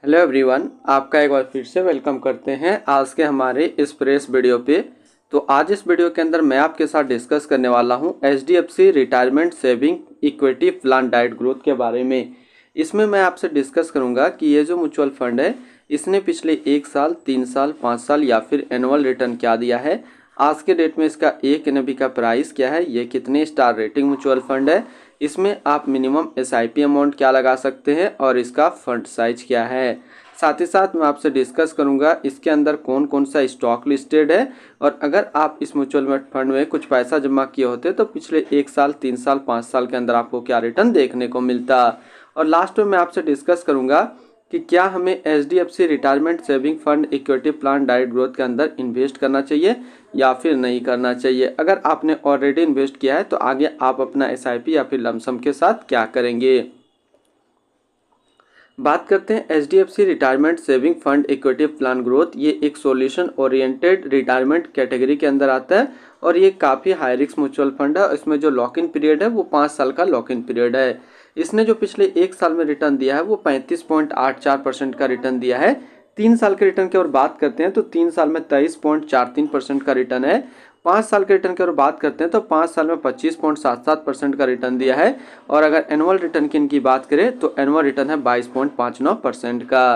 Hello everyone, आपका एक बार फिर से वेलकम करते हैं आज के हमारे इस प्रेस वीडियो पे। तो आज इस वीडियो के अंदर मैं आपके साथ डिस्कस करने वाला हूं HDFC retirement saving equity plan diet growth के बारे में। इसमें मैं आपसे डिस्कस करूंगा कि ये जो म्यूचुअल फंड है इसने पिछले 1 साल, 3 साल, 5 साल या फिर एनुअल रिटर्न क्या दिया है, आज के डेट में इसका एक एनएबी का प्राइस क्या है, ये कितने स्टार रेटिंग म्यूचुअल फंड है, इसमें आप मिनिमम एसआईपी अमाउंट क्या लगा सकते हैं और इसका फंड साइज क्या है। साथ ही साथ मैं आपसे डिस्कस करूंगा इसके अंदर कौन कौन सा स्टॉक लिस्टेड है और अगर आप इस म्यूचुअल फंड में कुछ पैसा जमा किए होते तो पिछले 1 साल, 3 साल, 5 साल के अंदर आपको क्या रिटर्न देखने को मिलता। और लास्ट में मैं आपसे डिस्कस करूंगा कि क्या हमें HDFC retirement saving fund equity plan diet growth के अंदर इन्वेस्ट करना चाहिए या फिर नहीं करना चाहिए। अगर आपने ऑलरेडी इन्वेस्ट किया है तो आगे आप अपना एसआईपी या फिर लमसम के साथ क्या करेंगे। बात करते हैं HDFC retirement saving fund equity plan growth. ये एक सॉल्यूशन ओरिएंटेड रिटायरमेंट कैटेगरी के अंदर आता है और ये काफ़ी हाई रिस्क म्यूचुअल फंड है। इसमें जो लॉक इन पीरियड है वो 5 साल का लॉक इन पीरियड है। इसने जो पिछले 1 साल में रिटर्न दिया है वो 35.84% का रिटर्न दिया है। 3 साल के रिटर्न की ओर बात करते हैं तो 3 साल में 23.43% का रिटर्न है। 5 साल के रिटर्न की ओर बात करते हैं तो 5 साल में 25.77% का रिटर्न दिया है। और अगर एनुअल रिटर्न की इनकी बात करें तो एनुअल रिटर्न है 22.59% का।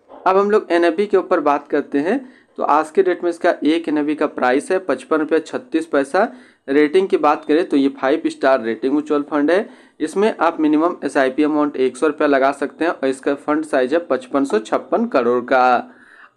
अब हम लोग एनएबी के ऊपर बात करते हैं तो आज के डेट में इसका एक एनएबी का प्राइस है 55.36 रुपये। रेटिंग की बात करें तो ये 5 स्टार रेटिंग म्यूचुअल फंड है। इसमें आप मिनिमम एसआईपी अमाउंट 100 रुपया लगा सकते हैं और इसका फंड साइज है 5556 करोड़ का।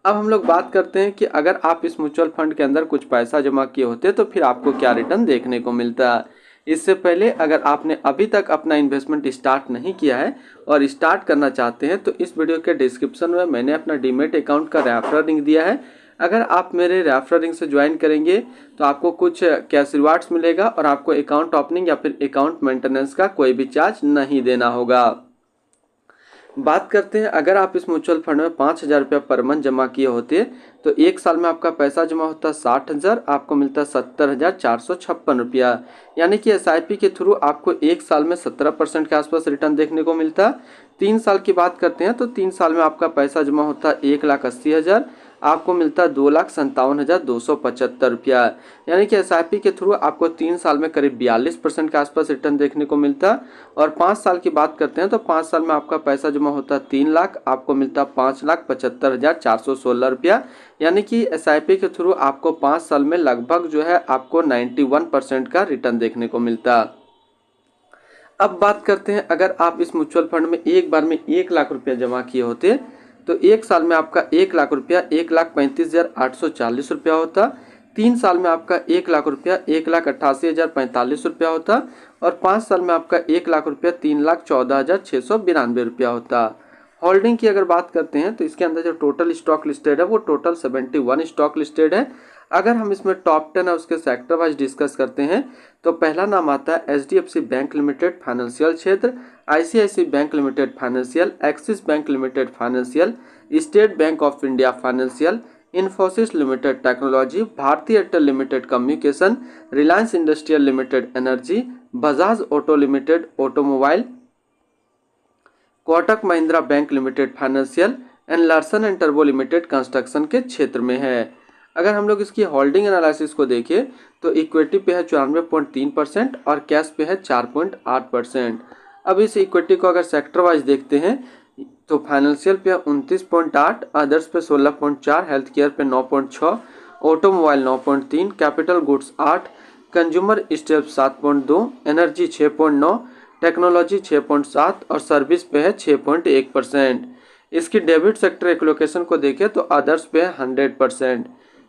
अब हम लोग बात करते हैं कि अगर आप इस म्यूचुअल फंड के अंदर कुछ पैसा जमा किए होते तो फिर आपको क्या रिटर्न देखने को मिलता। इससे पहले अगर आपने अभी तक अपना इन्वेस्टमेंट स्टार्ट नहीं किया है और स्टार्ट करना चाहते हैं तो इस वीडियो के डिस्क्रिप्शन में मैंने अपना डीमेट अकाउंट का रेफरल लिंक दिया है। अगर आप मेरे रेफरल लिंक से ज्वाइन करेंगे तो आपको कुछ कैश रिवार्ड्स मिलेगा और आपको अकाउंट ओपनिंग या फिर अकाउंट मेंटेनेंस का कोई भी चार्ज नहीं देना होगा। बात करते हैं अगर आप इस म्यूचुअल फंड में 5,000 रुपया पर मंथ जमा किए होते तो 1 साल में आपका पैसा जमा होता 60,000, आपको मिलता 70,456 रुपया। यानी कि एसआईपी के थ्रू आपको 1 साल में 17% के आसपास रिटर्न देखने को मिलता। 3 साल की बात करते हैं तो 3 साल में आपका पैसा जमा होता 1,80,000, आपको मिलता 2,57,275 रुपया। यानी कि एसआईपी के थ्रू आपको 3 साल में करीब 42% के आसपास रिटर्न देखने को मिलता। और 5 साल की बात करते हैं तो 5 साल में आपका पैसा जमा होता 3 लाख, आपको मिलता 5,75,416 रुपया। यानी कि एसआईपी के थ्रू आपको 5 साल में लगभग जो है आपको 91% का रिटर्न देखने को मिलता। अब बात करते हैं अगर आप इस म्यूचुअल फंड में एक बार में 1 लाख रुपया जमा किए होते तो 1 साल में आपका 1 लाख रुपया 1,35,840 रुपया होता। 3 साल में आपका 1 लाख रुपया 1,88,045 रुपया होता और 5 साल में आपका 1 लाख रुपया 3,14,692 रुपया होता। होल्डिंग की अगर बात करते हैं तो इसके अंदर जो टोटल स्टॉक लिस्टेड है वो टोटल 71 स्टॉक लिस्टेड है। अगर हम इसमें टॉप 10 है उसके सेक्टर वाइज डिस्कस करते हैं तो पहला नाम आता है एचडीएफसी बैंक लिमिटेड फाइनेंशियल क्षेत्र, ICICI bank limited financial, Axis bank limited financial, State Bank of India financial, Infosys limited technology, Bharti Airtel limited communication, Reliance industrial limited energy, Bajaj auto limited automobile, Kotak Mahindra bank limited financial and Larsen and टर्बो limited construction के क्षेत्र में है। अगर हम लोग इसकी holding analysis को देखें तो इक्विटी पे है 94.3% और कैश पे है 4.8%। अब इस इक्विटी को अगर सेक्टर वाइज देखते हैं तो फाइनेंशियल पे 29.8, अदर्स पे 16.4, हेल्थ केयर पे 9.6, automobile 9.3, capital goods 8, consumer steps 7.2, energy 6.9, technology 6.7 और सर्विस पे है 6.1%। इसकी डेबिट सेक्टर एलोकेशन को देखें तो अदर्स पे है 100%।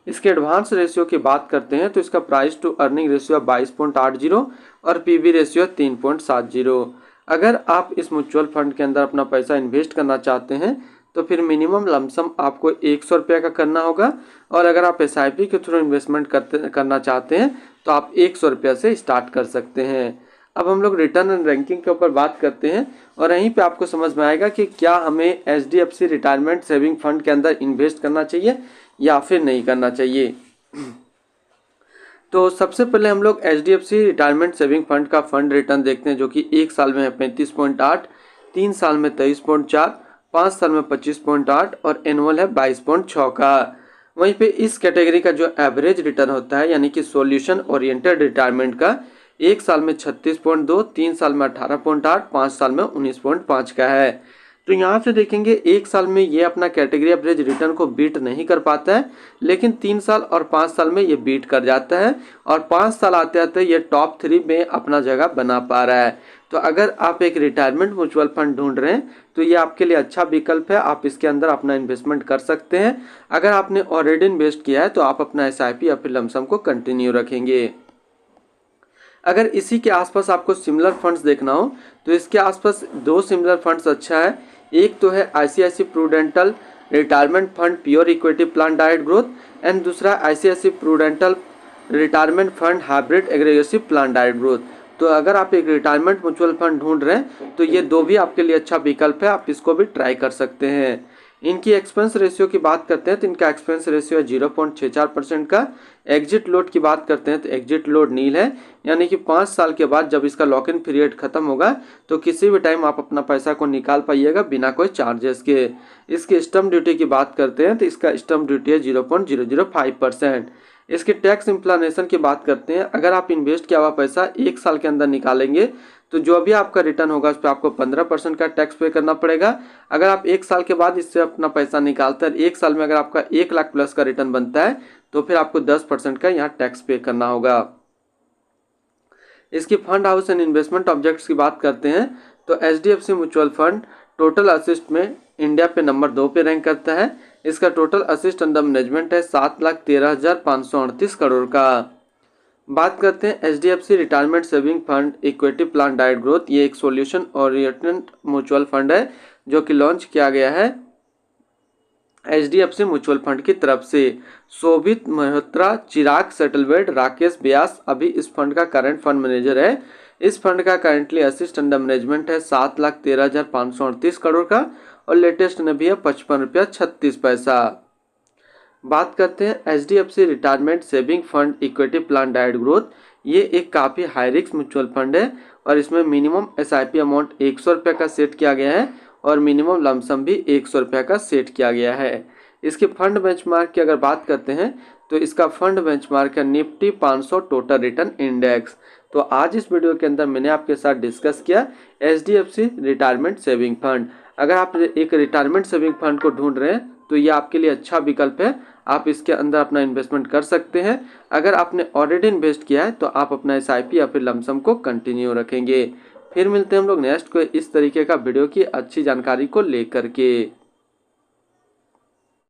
इसके एडवांस रेशियो की बात करते हैं तो इसका प्राइस टू अर्निंग रेशियो 22.80 और पीबी रेशियो 3.70। अगर आप इस म्यूचुअल फंड के अंदर अपना पैसा इन्वेस्ट करना चाहते हैं तो फिर मिनिमम लमसम आपको 100 रुपये का करना होगा और अगर आप एसआईपी के थ्रू इन्वेस्टमेंट करना चाहते हैं तो आप 100 रुपये से स्टार्ट कर सकते हैं। अब हम लोग रिटर्न एंड रैंकिंग के ऊपर बात करते हैं और यहीं पे आपको समझ में आएगा कि क्या हमें एचडीएफसी रिटायरमेंट सेविंग फंड के अंदर इन्वेस्ट करना चाहिए या फिर नहीं करना चाहिए। तो सबसे पहले हम लोग एचडीएफसी रिटायरमेंट सेविंग फंड का फंड रिटर्न देखते हैं जो कि 1 साल में है 35.8, 3 साल में 23.4 5 साल में 25.8 और एनुअल है 22.6 का। वहीं पे इस कैटेगरी का जो एवरेज रिटर्न होता है यानी कि सॉल्यूशन ओरिएंटेड रिटायरमेंट का 1 साल में 36.2, 3 साल में 18.8, 5 साल में 19.5 का है। तो यहाँ से देखेंगे 1 साल में ये अपना कैटेगरी एवरेज रिटर्न को बीट नहीं कर पाता है, लेकिन 3 साल और 5 साल में ये बीट कर जाता है और 5 साल आते आते ये टॉप 3 में अपना जगह बना पा रहा है। तो अगर आप एक रिटायरमेंट म्यूचुअल फंड ढूंढ रहे हैं तो ये आपके लिए अच्छा विकल्प है, आप इसके अंदर अपना इन्वेस्टमेंट कर सकते हैं। अगर आपने ऑलरेडी इन्वेस्ट किया है तो आप अपना SIP या फिर लमसम को कंटिन्यू रखेंगे। अगर इसी के आसपास आपको सिमिलर फंड्स देखना हो तो इसके आसपास 2 सिमिलर फंड्स अच्छा है। एक तो है ICICI Prudential retirement fund pure equity plan direct growth and दूसरा ICICI Prudential retirement fund hybrid aggressive plan direct growth. तो अगर आप एक रिटायरमेंट म्यूचुअल फंड ढूंढ रहे हैं तो ये 2 भी आपके लिए अच्छा विकल्प है, आप इसको भी ट्राई कर सकते हैं। इनकी एक्सपेंस रेशियो की बात करते हैं तो इनका एक्सपेंस रेशियो है 0.64% का। एग्जिट लोड की बात करते हैं तो एग्जिट लोड नील है, यानी कि 5 साल के बाद जब इसका लॉक इन पीरियड खत्म होगा तो किसी भी टाइम आप अपना पैसा को निकाल पाइएगा बिना कोई चार्जेस के। इसकी स्टम्प ड्यूटी की बात करते हैं तो इसका स्टम्प ड्यूटी है 0.005%। इसके टैक्स इम्प्लानेशन की बात करते हैं, अगर आप इन्वेस्ट किया हुआ पैसा 1 साल के अंदर निकालेंगे तो जो भी आपका रिटर्न होगा उस पर आपको 15% का टैक्स पे करना पड़ेगा। अगर आप 1 साल के बाद इससे अपना पैसा निकालते हैं, 1 साल में अगर आपका 1 लाख प्लस का रिटर्न बनता है तो फिर आपको 10% का यहाँ टैक्स पे करना होगा। इसकी fund house and investment objects की बात करते हैं तो HDFC mutual fund total assist में इंडिया पे नंबर 2 पे रैंक करता है। इसका टोटल असिस्ट अंडर मैनेजमेंट है 7,13,538 करोड़ का। बात करते हैं HDFC retirement saving fund equity plan direct growth. ये एक सॉल्यूशन ओरिएंटेड म्यूचुअल फंड है जो कि लॉन्च किया गया है HDFC म्यूचुअल फंड की तरफ से। शोभित मल्होत्रा, चिराग सेटलवेड, राकेश व्यास अभी इस फंड का करंट फंड मैनेजर है। इस फंड का करंटली असिस्ट अंडर मैनेजमेंट है 7,13,538 करोड़ का और लेटेस्ट में भी है 55 रुपया 36 पैसा। बात करते हैं HDFC retirement saving fund equity plan direct growth. ये एक काफ़ी हाई रिस्क म्यूचुअल फंड है और इसमें मिनिमम SIP अमाउंट 100 रुपये का सेट किया गया है और मिनिमम लमसम भी 100 रुपये का सेट किया गया है। इसके फंड बेंचमार्क की अगर बात करते हैं तो इसका फंड बेंचमार्क है निफ्टी 500 टोटल रिटर्न इंडेक्स। तो आज इस वीडियो के अंदर मैंने आपके साथ डिस्कस किया HDFC रिटायरमेंट सेविंग फंड। अगर आप एक रिटायरमेंट सेविंग फंड को ढूंढ रहे हैं तो ये आपके लिए अच्छा विकल्प है, आप इसके अंदर अपना इन्वेस्टमेंट कर सकते हैं। अगर आपने ऑलरेडी इन्वेस्ट किया है तो आप अपना SIP या फिर लमसम को कंटिन्यू रखेंगे। फिर मिलते हैं हम लोग नेक्स्ट को इस तरीके का वीडियो की अच्छी जानकारी को लेकर के।